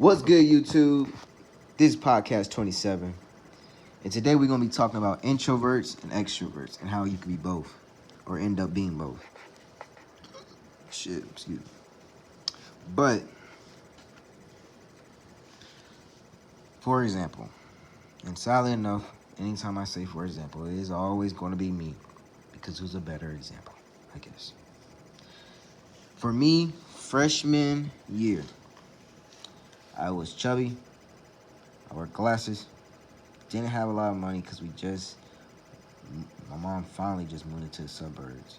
What's good, YouTube? This is Podcast 27. And today we're going to be talking about introverts and extroverts and how you can be both or end up being both. Shit, excuse me. But, for example, and sadly enough, anytime I say for example, it is always going to be me because who's a better example, I guess. For me, freshman year, I was chubby. I wore glasses. Didn't have a lot of money because my mom finally just moved into the suburbs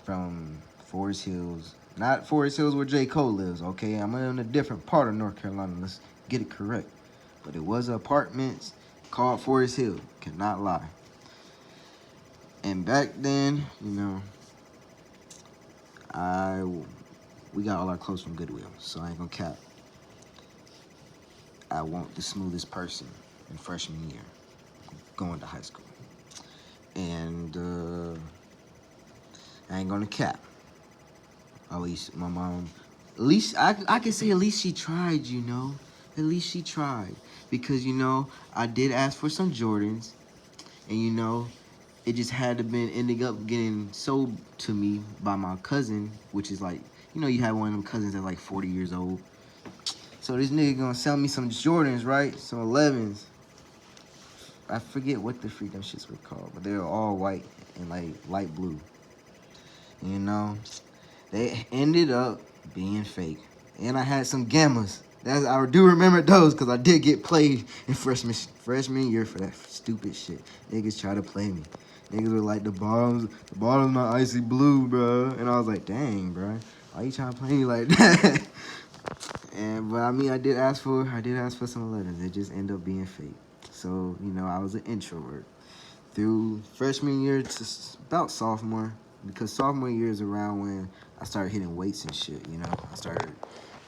from Forest Hills. Not Forest Hills where J. Cole lives, okay? I'm in a different part of North Carolina. Let's get it correct. But it was apartments called Forest Hill. Cannot lie. And back then, we got all our clothes from Goodwill, so I ain't gonna cap. I want the smoothest person in freshman year going to high school. And I ain't gonna cap. At least my mom, at least I can say at least she tried, At least she tried. Because, I did ask for some Jordans. And, it just had to been ending up getting sold to me by my cousin, which is like, you have one of them cousins that's like 40 years old. So this nigga gonna sell me some Jordans, right? Some 11s. I forget what the freak them shits were called, but they were all white and like light blue. They ended up being fake. And I had some Gammas. I do remember those because I did get played in freshman year for that stupid shit. Niggas try to play me. Niggas were like, the bottom's not icy blue, bro. And I was like, dang, bro. Why you trying to play me like that? But I mean, I did ask for some 11s. It just ended up being fake. So, I was an introvert through freshman year to about sophomore, because sophomore year is around when I started hitting weights and shit. I started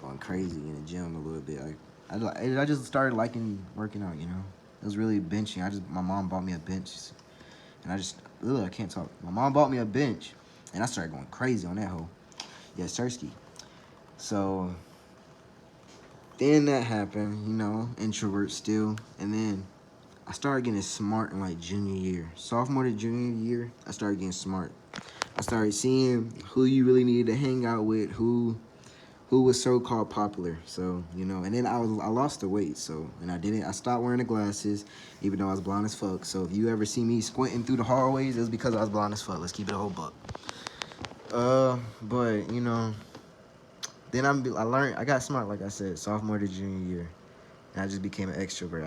going crazy in the gym a little bit. I just started liking working out. It was really benching. My mom bought me a bench, and I can't talk. My mom bought me a bench, and I started going crazy on that hoe. Yeah, Sersky. So then that happened. Introvert still, and then I started getting smart in like junior year. Sophomore to junior year, I started getting smart. I started seeing who you really needed to hang out with, who was so-called popular. So, and then I lost the weight. So, and I stopped wearing the glasses, even though I was blind as fuck. So if you ever see me squinting through the hallways, it was because I was blind as fuck. Let's keep it a whole buck. But, then I got smart, like I said, sophomore to junior year. And I just became an extrovert.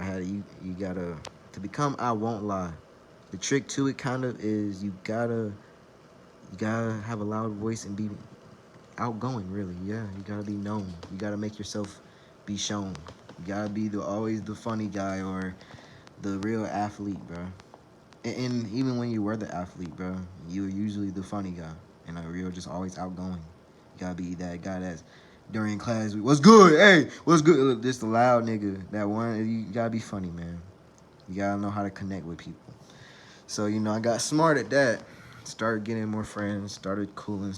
To become, I won't lie. The trick to it kind of is you gotta have a loud voice and be outgoing, really. Yeah, you gotta be known. You gotta make yourself be shown. You gotta be always the funny guy or the real athlete, bro. And even when you were the athlete, bro, you were usually the funny guy. And you're just always outgoing. You gotta be that guy that's during class, what's good? Hey, what's good? Just the loud nigga. That one, you gotta be funny, man. You gotta know how to connect with people. So, I got smart at that. Started getting more friends, started cooling.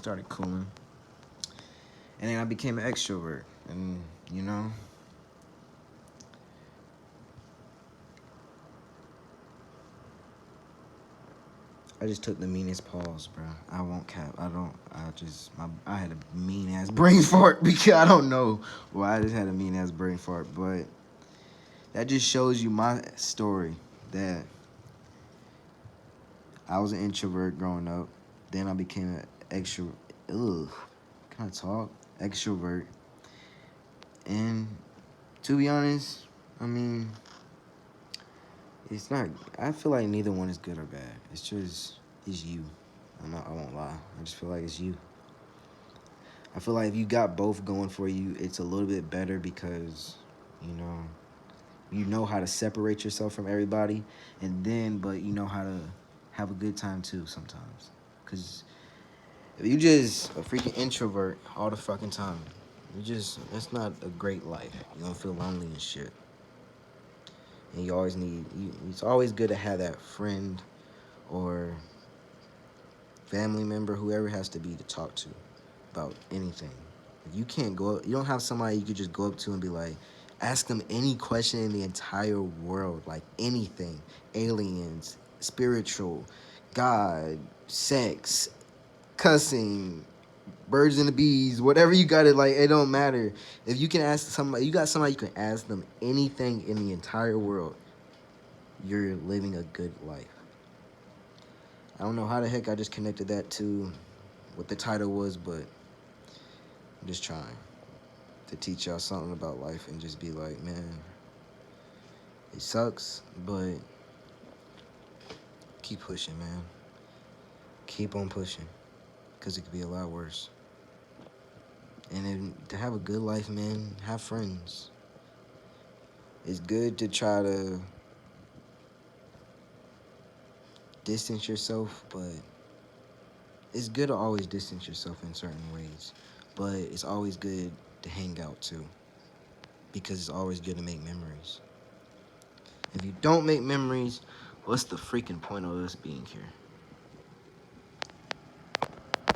And then I became an extrovert. And, I just took the meanest pause, bro. I won't cap. I had a mean ass brain fart because I don't know why I just had a mean ass brain fart. But that just shows you my story, that I was an introvert growing up. Then I became an extrovert. Ugh. Can I talk? Extrovert. And to be honest, I mean, it's not. I feel like neither one is good or bad. It's you. I won't lie. I just feel like it's you. I feel like if you got both going for you, it's a little bit better because, you know how to separate yourself from everybody, but you know how to have a good time too sometimes. Because if you just a freaking introvert all the fucking time, that's not a great life. You're gonna feel lonely and shit. And it's always good to have that friend or family member, whoever it has to be, to talk to about anything. If you can't go, you don't have somebody you could just go up to and be like, ask them any question in the entire world, like anything, aliens, spiritual, God, sex, cussing, birds and the bees, whatever you got it, like, it don't matter. If you can ask somebody, you got somebody you can ask them anything in the entire world, you're living a good life. I don't know how the heck I just connected that to what the title was, but I'm just trying to teach y'all something about life and just be like, man, it sucks, but keep pushing, man. Keep on pushing, because it could be a lot worse. And then to have a good life, man, have friends. It's good to try to distance yourself, but it's good to always distance yourself in certain ways. But it's always good to hang out too, because it's always good to make memories. If you don't make memories, what's the freaking point of us being here?